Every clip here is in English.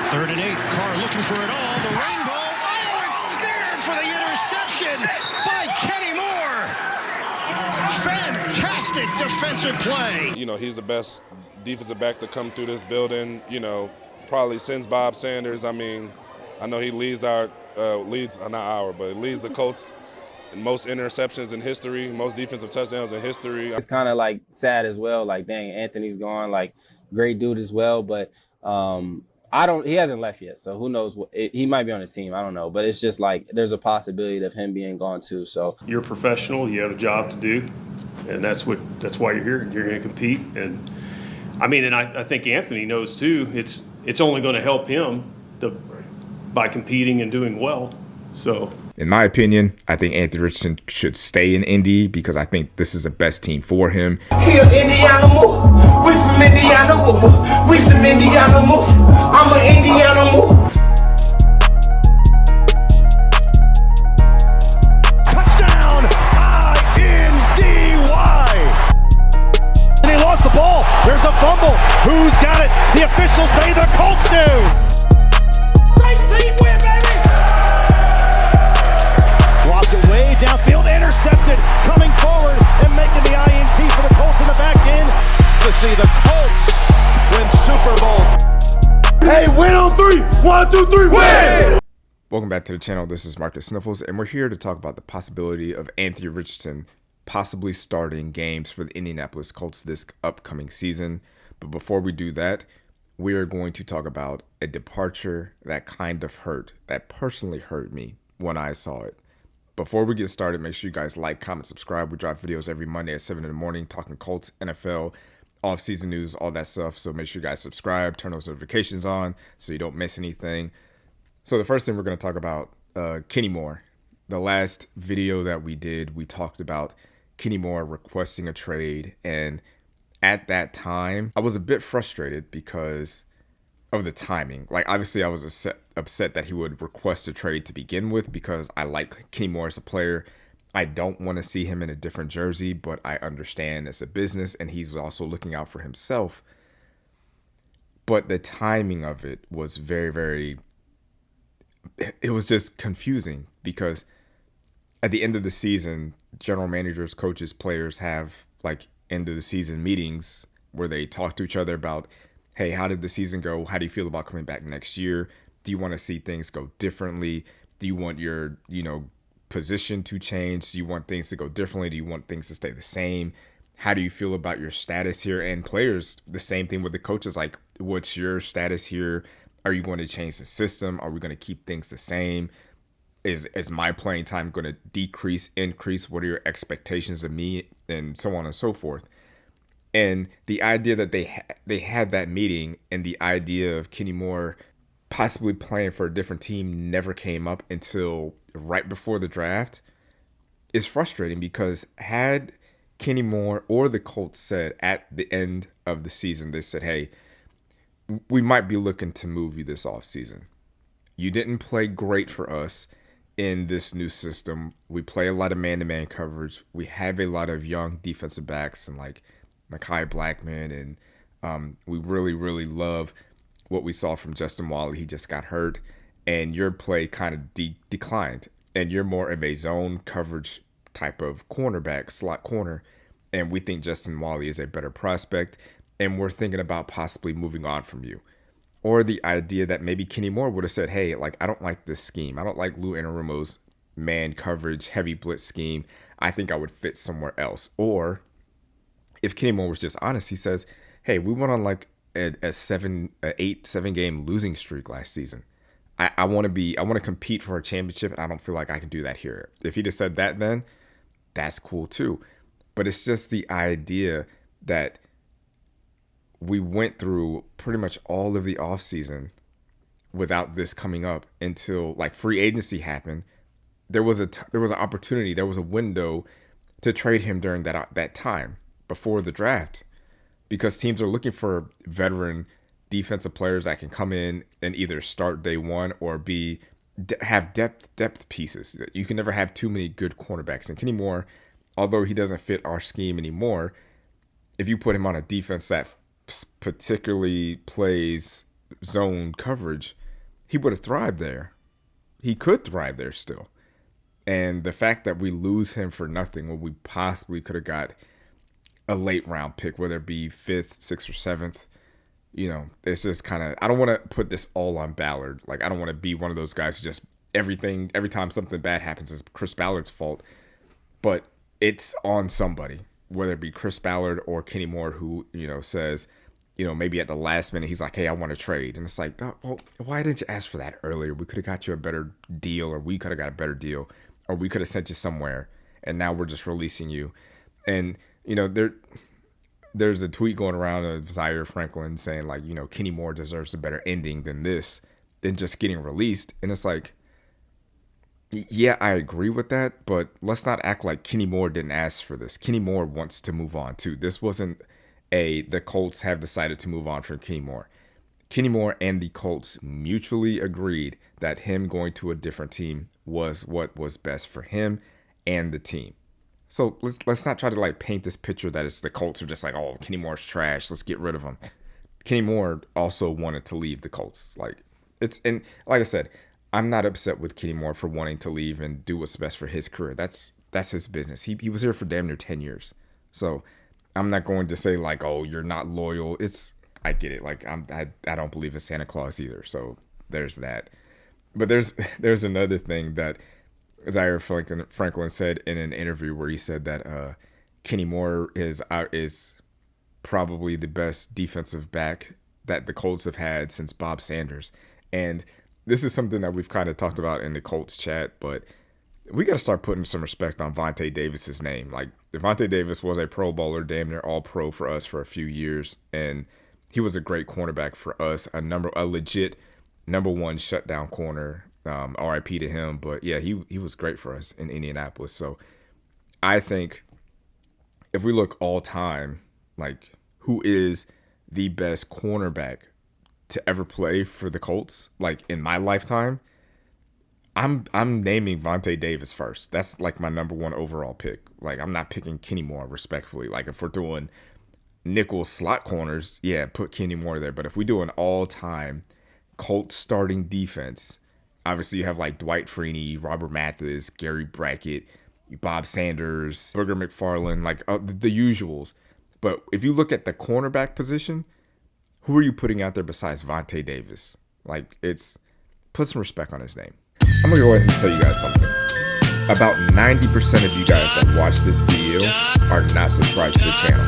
3rd and 8. Carr looking for it all. The rainbow. Oh, it's snared for the interception by Kenny Moore. Fantastic defensive play. You know, he's the best defensive back to come through this building, you know, probably since Bob Sanders. I mean, I know he leads the Colts in most interceptions in history, most defensive touchdowns in history. It's kind of like sad as well. Like, dang, Anthony's gone. Like, great dude as well, but he hasn't left yet, so who knows he might be on the team. I don't know, but it's just like there's a possibility of him being gone too. So you're a professional, you have a job to do, and that's why you're here. You're going to compete, and I mean, and I think Anthony knows too. It's only going to help him by competing and doing well. So, in my opinion, I think Anthony Richardson should stay in Indy because I think this is the best team for him. Here, Indiana move. We from Indiana move. We from Indiana move. I'm an Indiana move. Touchdown, I-N-D-Y. And he lost the ball. There's a fumble. Who's got it? The officials say the Colts do. Downfield, intercepted, coming forward and making the INT for the Colts in the back end. To see the Colts win Super Bowl. Hey, win on 3. 1, 2, 3, win! Welcome back to the channel. This is Marcus Sniffles, and we're here to talk about the possibility of Anthony Richardson possibly starting games for the Indianapolis Colts this upcoming season. But before we do that, we are going to talk about a departure that kind of hurt, that personally hurt me when I saw it. Before we get started, make sure you guys like, comment, subscribe. We drop videos every Monday at 7 in the morning talking Colts, NFL, off-season news, all that stuff. So make sure you guys subscribe, turn those notifications on so you don't miss anything. So the first thing we're going to talk about, Kenny Moore. The last video that we did, we talked about Kenny Moore requesting a trade. And at that time, I was a bit frustrated because of the timing. Like, obviously, I was upset that he would request a trade to begin with because I like Kenny Moore as a player. I don't want to see him in a different jersey, but I understand it's a business and he's also looking out for himself. But the timing of it was very, it was just confusing because at the end of the season, general managers, coaches, players have like end of the season meetings where they talk to each other about, hey, how did the season go? How do you feel about coming back next year? Do you want to see things go differently? Do you want your, position to change? Do you want things to go differently? Do you want things to stay the same? How do you feel about your status here? And players, the same thing with the coaches. Like, what's your status here? Are you going to change the system? Are we going to keep things the same? Is my playing time going to decrease, increase? What are your expectations of me? And so on and so forth. And the idea that they had that meeting and the idea of Kenny Moore possibly playing for a different team never came up until right before the draft is frustrating because had Kenny Moore or the Colts said at the end of the season, they said, hey, we might be looking to move you this offseason. You didn't play great for us in this new system. We play a lot of man-to-man coverage. We have a lot of young defensive backs and like Mekhi Blackman, and we really love what we saw from Justin Wally. He just got hurt, and your play kind of declined, and you're more of a zone coverage type of cornerback, slot corner, and we think Justin Wally is a better prospect, and we're thinking about possibly moving on from you. Or the idea that maybe Kenny Moore would have said, hey, like, I don't like this scheme. I don't like Lou Anarumo's man coverage, heavy blitz scheme. I think I would fit somewhere else. Or if Kenny Moore was just honest, he says, hey, we went on like a 7 game losing streak last season. I want to compete for a championship, and I don't feel like I can do that here. If he just said that, then that's cool too. But it's just the idea that we went through pretty much all of the offseason without this coming up until like free agency happened. There was an opportunity, there was a window to trade him during that time before the draft, because teams are looking for veteran defensive players that can come in and either start day one or have depth pieces. You can never have too many good cornerbacks. And Kenny Moore, although he doesn't fit our scheme anymore, if you put him on a defense that particularly plays zone coverage, he would have thrived there. He could thrive there still. And the fact that we lose him for nothing when we possibly could have got a late round pick, whether it be 5th, 6th, or 7th, it's just kind of, I don't want to put this all on Ballard. Like, I don't want to be one of those guys who just every time something bad happens is Chris Ballard's fault. But it's on somebody, whether it be Chris Ballard or Kenny Moore, who, says, maybe at the last minute, he's like, hey, I want to trade. And it's like, well, why didn't you ask for that earlier? We could have got you a better deal, or we could have got a better deal, or we could have sent you somewhere. And now we're just releasing you. And, there's a tweet going around of Zaire Franklin saying, like, Kenny Moore deserves a better ending than just getting released. And it's like, yeah, I agree with that, but let's not act like Kenny Moore didn't ask for this. Kenny Moore wants to move on too. This wasn't the Colts have decided to move on from Kenny Moore. Kenny Moore and the Colts mutually agreed that him going to a different team was what was best for him and the team. So let's not try to like paint this picture that it's the Colts are just like, oh, Kenny Moore's trash, let's get rid of him. Kenny Moore also wanted to leave the Colts. And like I said, I'm not upset with Kenny Moore for wanting to leave and do what's best for his career. That's his business. He was here for damn near 10 years. So I'm not going to say like, oh, you're not loyal. I get it. Like I don't believe in Santa Claus either. So there's that. But there's another thing that Zaire Franklin said in an interview where he said that Kenny Moore is probably the best defensive back that the Colts have had since Bob Sanders. And this is something that we've kind of talked about in the Colts chat, but we got to start putting some respect on Vontae Davis's name. Like, Vontae Davis was a Pro Bowler, damn near all pro for us for a few years, and he was a great cornerback for us, a legit number one shutdown corner. RIP to him, but yeah, he was great for us in Indianapolis. So I think if we look all time, like, who is the best cornerback to ever play for the Colts, like in my lifetime, I'm naming Vontae Davis first. That's like my number one overall pick. Like, I'm not picking Kenny Moore, respectfully. Like, if we're doing nickel slot corners, yeah, put Kenny Moore there. But if we do an all-time Colts starting defense, obviously you have like Dwight Freeney, Robert Mathis, Gary Brackett, Bob Sanders, Booger McFarland, like the usuals. But if you look at the cornerback position, who are you putting out there besides Vontae Davis? Like, put some respect on his name. I'm going to go ahead and tell you guys something. About 90% of you guys that watch this video are not subscribed to the channel.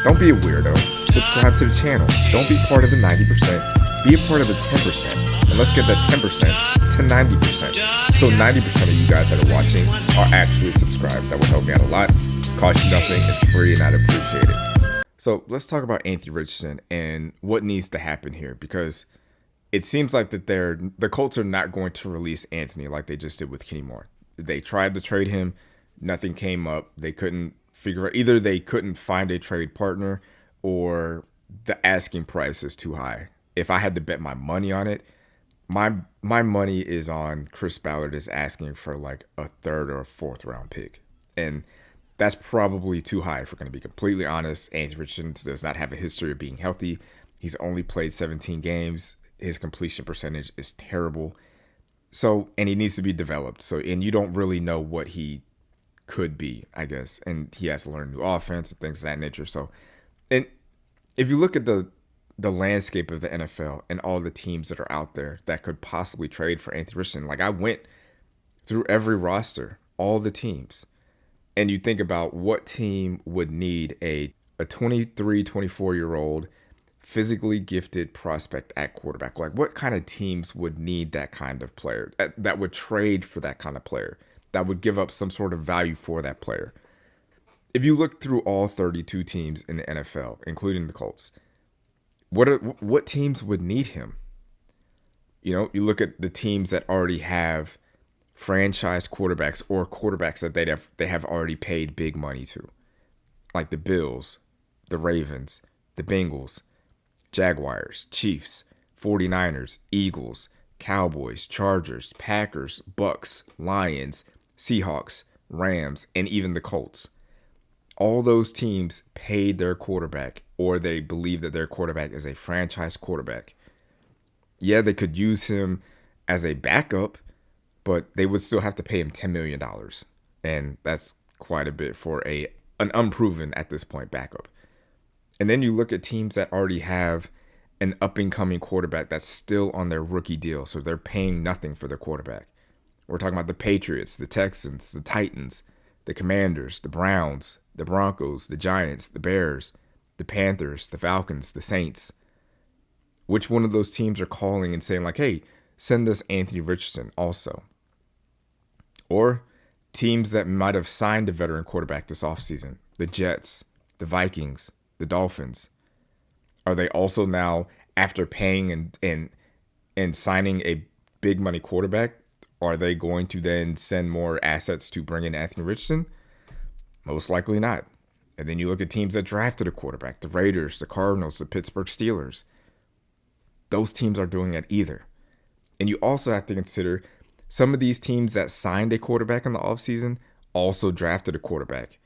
Don't be a weirdo. Subscribe to the channel. Don't be part of the 90%. Be a part of the 10%. And let's get that 10% to 90%. So 90% of you guys that are watching are actually subscribed. That would help me out a lot. Cost you nothing. It's free, and I'd appreciate it. So let's talk about Anthony Richardson and what needs to happen here, because it seems like that the Colts are not going to release Anthony like they just did with Kenny Moore. They tried to trade him. Nothing came up. They couldn't figure out, either they couldn't find a trade partner or the asking price is too high. If I had to bet my money on it, my money is on Chris Ballard is asking for like a 3rd or a 4th round pick. And that's probably too high, if we're going to be completely honest. Anthony Richardson does not have a history of being healthy. He's only played 17 games. His completion percentage is terrible. So, and he needs to be developed. So, and you don't really know what he could be, I guess. And he has to learn new offense and things of that nature. So, and if you look at the landscape of the NFL and all the teams that are out there that could possibly trade for Anthony Richardson, like, I went through every roster, all the teams. And you think about what team would need a 23, 24-year-old physically gifted prospect at quarterback. Like, what kind of teams would need that kind of player, that would trade for that kind of player, that would give up some sort of value for that player? If you look through all 32 teams in the NFL, including the Colts, what teams would need him? You look at the teams that already have franchise quarterbacks or quarterbacks that they have already paid big money to, like the Bills, the Ravens, the Bengals, Jaguars, Chiefs, 49ers, Eagles, Cowboys, Chargers, Packers, Bucks, Lions, Seahawks, Rams, and even the Colts. All those teams paid their quarterback, or they believe that their quarterback is a franchise quarterback, Yeah, they could use him as a backup, but they would still have to pay him $10 million. And that's quite a bit for an unproven at this point backup. And then you look at teams that already have an up-and-coming quarterback that's still on their rookie deal, so they're paying nothing for their quarterback. We're talking about the Patriots, the Texans, the Titans, the Commanders, the Browns, the Broncos, the Giants, the Bears, the Panthers, the Falcons, the Saints. Which one of those teams are calling and saying like, hey, send us Anthony Richardson also? Or teams that might have signed a veteran quarterback this offseason, the Jets, the Vikings, the Dolphins. Are they also now, after paying and signing a big money quarterback, are they going to then send more assets to bring in Anthony Richardson? Most likely not. And then you look at teams that drafted a quarterback, the Raiders, the Cardinals, the Pittsburgh Steelers. Those teams are doing it either. And you also have to consider some of these teams that signed a quarterback in the offseason also drafted a quarterback.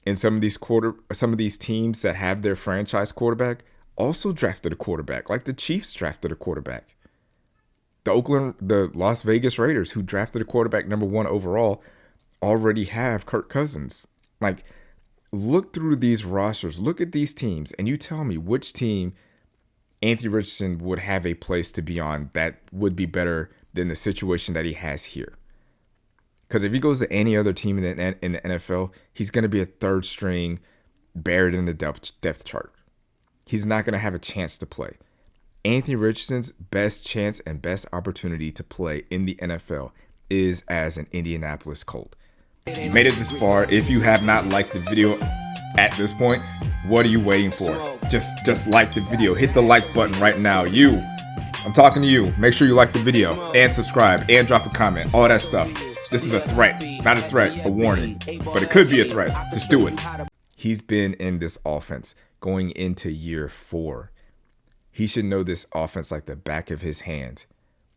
And some of these teams that have their franchise quarterback also drafted a quarterback, like the Chiefs drafted a quarterback. The Las Vegas Raiders, who drafted a quarterback number 1 overall, already have Kirk Cousins. Like, look through these rosters, look at these teams, and you tell me which team Anthony Richardson would have a place to be on that would be better than the situation that he has here. Because if he goes to any other team in the NFL, he's going to be a third string buried in the depth chart. He's not going to have a chance to play. Anthony Richardson's best chance and best opportunity to play in the NFL is as an Indianapolis Colt. You made it this far. If you have not liked the video at this point, what are you waiting for? Just like the video. Hit the like button right now. I'm talking to you. Make sure you like the video and subscribe and drop a comment. All that stuff. This is a threat. Not a threat, a warning. But it could be a threat. Just do it. He's been in this offense going into year 4. He should know this offense like the back of his hand.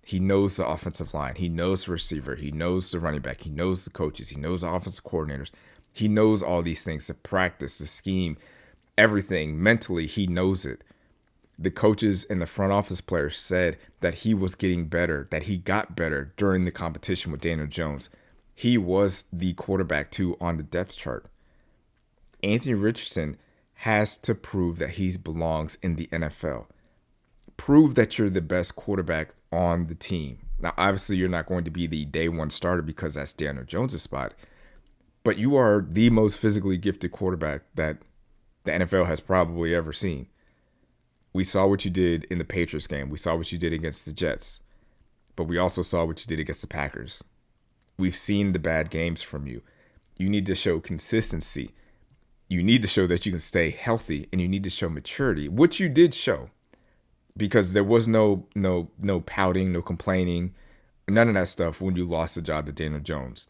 He knows the offensive line. He knows the receiver. He knows the running back. He knows the coaches. He knows the offensive coordinators. He knows all these things, the practice, the scheme, everything. Mentally, he knows it. The coaches and the front office players said that he was getting better, that he got better during the competition with Daniel Jones. He was the quarterback 2 on the depth chart. Anthony Richardson has to prove that he belongs in the NFL. Prove that you're the best quarterback on the team. Now, obviously, you're not going to be the day 1 starter because that's Daniel Jones' spot. But you are the most physically gifted quarterback that the NFL has probably ever seen. We saw what you did in the Patriots game. We saw what you did against the Jets. But we also saw what you did against the Packers. We've seen the bad games from you. You need to show consistency. You need to show that you can stay healthy, and you need to show maturity, which you did show. Because there was no pouting, no complaining, none of that stuff when you lost the job to Daniel Jones.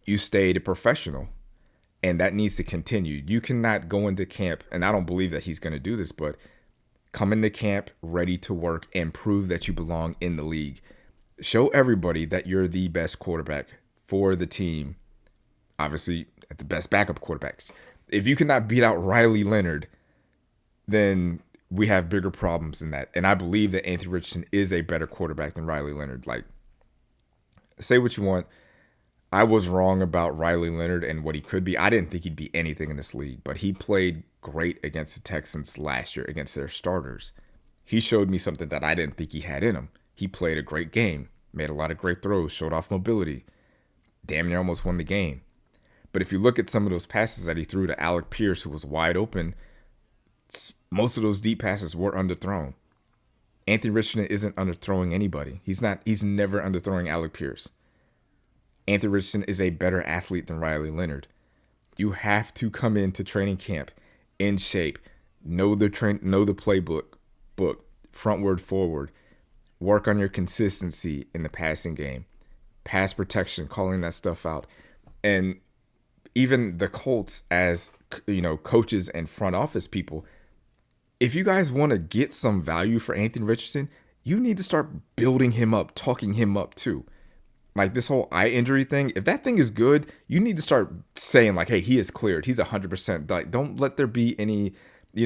You stayed a professional, and that needs to continue. You cannot go into camp, and I don't believe that he's going to do this, but come into camp ready to work and prove that you belong in the league. Show everybody that you're the best quarterback for the team. Obviously, the best backup quarterbacks. If you cannot beat out Riley Leonard, then we have bigger problems than that. And I believe that Anthony Richardson is a better quarterback than Riley Leonard. Like, say what you want. I was wrong about Riley Leonard and what he could be. I didn't think he'd be anything in this league, but he played great against the Texans last year against their starters. He showed me something that I didn't think he had in him. He played a great game, made a lot of great throws, showed off mobility, damn near almost won the game. But if you look at some of those passes that he threw to Alec Pierce, who was wide open, most of those deep passes were underthrown. Anthony Richardson isn't underthrowing anybody. He's never underthrowing Alec Pierce. Anthony Richardson is a better athlete than Riley Leonard. You have to come into training camp in shape, know the playbook, frontward, forward, work on your consistency in the passing game, pass protection, calling that stuff out. And even the Colts, as coaches and front office people, if you guys want to get some value for Anthony Richardson, you need to start building him up, talking him up too. Like this whole eye injury thing, if that thing is good, you need to start saying like, hey, he is cleared. He's 100%. Like, don't let there be any,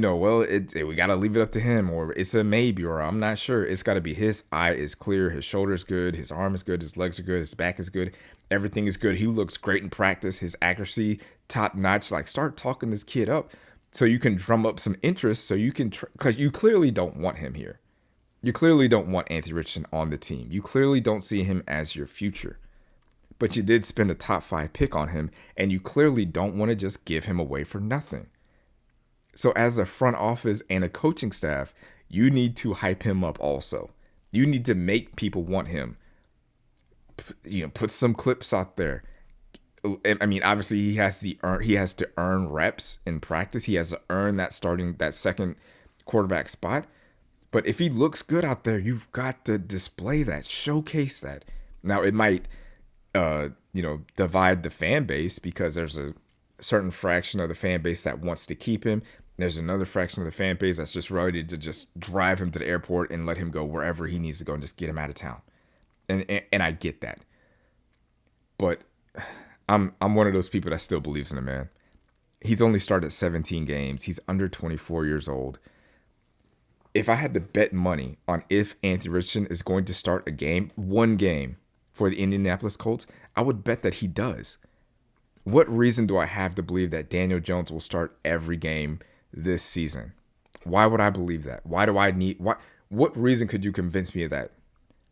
well, we got to leave it up to him, or it's a maybe, or I'm not sure. It's got to be his eye is clear, his shoulder's good, his arm is good, his legs are good, his back is good, everything is good. He looks great in practice, his accuracy top notch. Like, start talking this kid up so you can drum up some interest, so you can, because you clearly don't want him here. You clearly don't want Anthony Richardson on the team. You clearly don't see him as your future. But you did spend a top 5 pick on him, and you clearly don't want to just give him away for nothing. So as a front office and a coaching staff, you need to hype him up also. You need to make people want him. Put some clips out there. I mean, obviously he has to earn reps in practice. He has to earn that second quarterback spot. But if he looks good out there, you've got to display that, showcase that. Now it might divide the fan base, because there's a certain fraction of the fan base that wants to keep him. There's another fraction of the fan base that's just ready to just drive him to the airport and let him go wherever he needs to go and just get him out of town. And I get that. But I'm one of those people that still believes in him, man. He's only started 17 games. He's under 24 years old. If I had to bet money on if Anthony Richardson is going to start one game for the Indianapolis Colts, I would bet that he does. What reason do I have to believe that Daniel Jones will start every game this season? Why would I believe that? What reason could you convince me of that?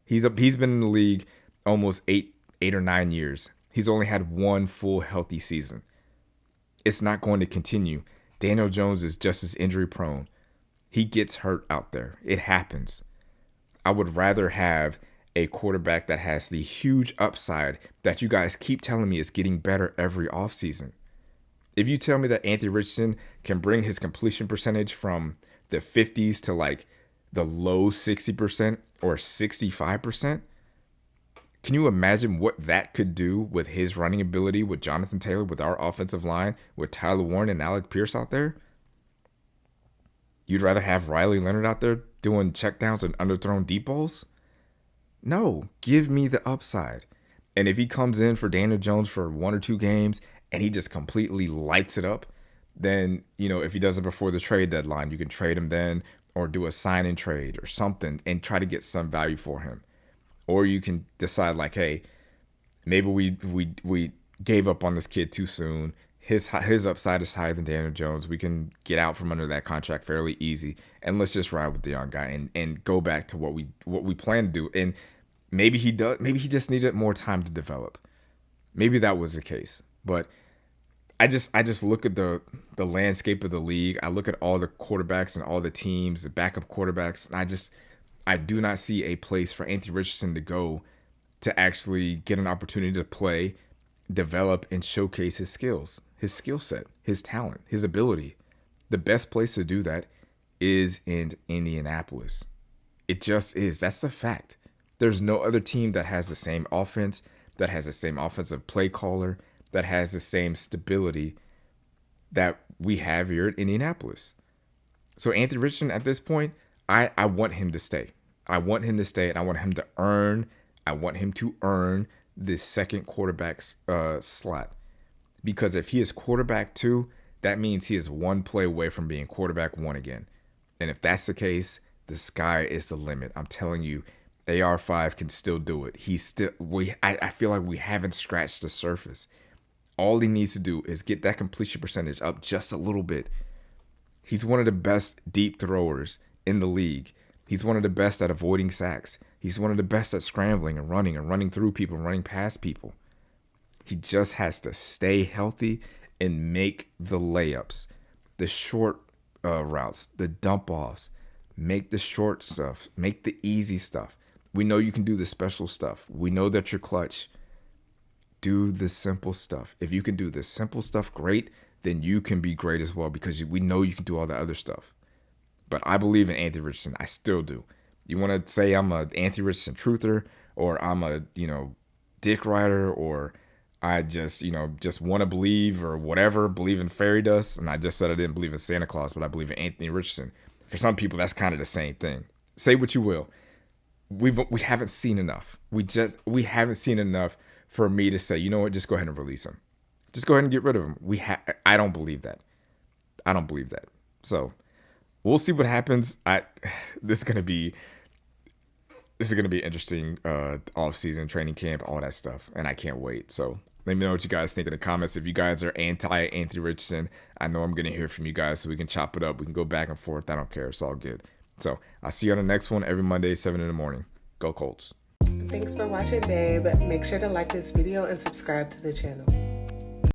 He's been in the league almost eight or 9 years. He's only had one full healthy season. It's not going to continue. Daniel Jones is just as injury prone. He gets hurt out there. It happens. I would rather have a quarterback that has the huge upside that you guys keep telling me is getting better every offseason. If you tell me that Anthony Richardson can bring his completion percentage from the 50s to like the low 60% or 65%, can you imagine what that could do with his running ability, with Jonathan Taylor, with our offensive line, with Tyler Warren and Alec Pierce out there? You'd rather have Riley Leonard out there doing checkdowns and underthrown deep balls? No, give me the upside. And if he comes in for Daniel Jones for 1 or 2 games and he just completely lights it up, then, if he does it before the trade deadline, you can trade him then, or do a sign and trade or something and try to get some value for him. Or you can decide like, hey, maybe we gave up on this kid too soon. His upside is higher than Daniel Jones. We can get out from under that contract fairly easy, and let's just ride with the young guy and go back to what we plan to do. And maybe he does. Maybe he just needed more time to develop. Maybe that was the case. But I just look at the landscape of the league. I look at all the quarterbacks and all the teams, the backup quarterbacks, and I do not see a place for Anthony Richardson to go to actually get an opportunity to play, develop, and showcase his skills, his skill set, his talent, his ability. The best place to do that is in Indianapolis. It just is. That's a fact. There's no other team that has the same offense, that has the same offensive play caller, that has the same stability that we have here at Indianapolis. So Anthony Richardson, at this point, I want him to stay. I want him to stay, and I want him to earn this second quarterback's slot. Because if he is quarterback 2, that means he is one play away from being quarterback 1 again. And if that's the case, the sky is the limit. I'm telling you, AR5 can still do it. I feel like we haven't scratched the surface. All he needs to do is get that completion percentage up just a little bit. He's one of the best deep throwers in the league. He's one of the best at avoiding sacks. He's one of the best at scrambling and running through people and running past people. He just has to stay healthy and make the layups, the short routes, the dump offs, make the short stuff, make the easy stuff. We know you can do the special stuff. We know that you're clutch. Do the simple stuff. If you can do the simple stuff great, then you can be great as well, because we know you can do all the other stuff. But I believe in Anthony Richardson. I still do. You want to say I'm a Anthony Richardson truther, or I'm a, dick rider, or I just want to believe or whatever, believe in fairy dust. And I just said I didn't believe in Santa Claus, but I believe in Anthony Richardson. For some people, that's kind of the same thing. Say what you will. We haven't seen enough. We haven't seen enough for me to say, you know what, just go ahead and release him. Just go ahead and get rid of him. I don't believe that. So we'll see what happens. This is gonna be interesting off-season training camp, all that stuff, and I can't wait. So let me know what you guys think in the comments. If you guys are anti Anthony Richardson, I know I'm gonna hear from you guys, so we can chop it up. We can go back and forth. I don't care. It's all good. So I'll see you on the next one every Monday, 7 in the morning. Go Colts. Thanks for watching, babe. Make sure to like this video and subscribe to the channel.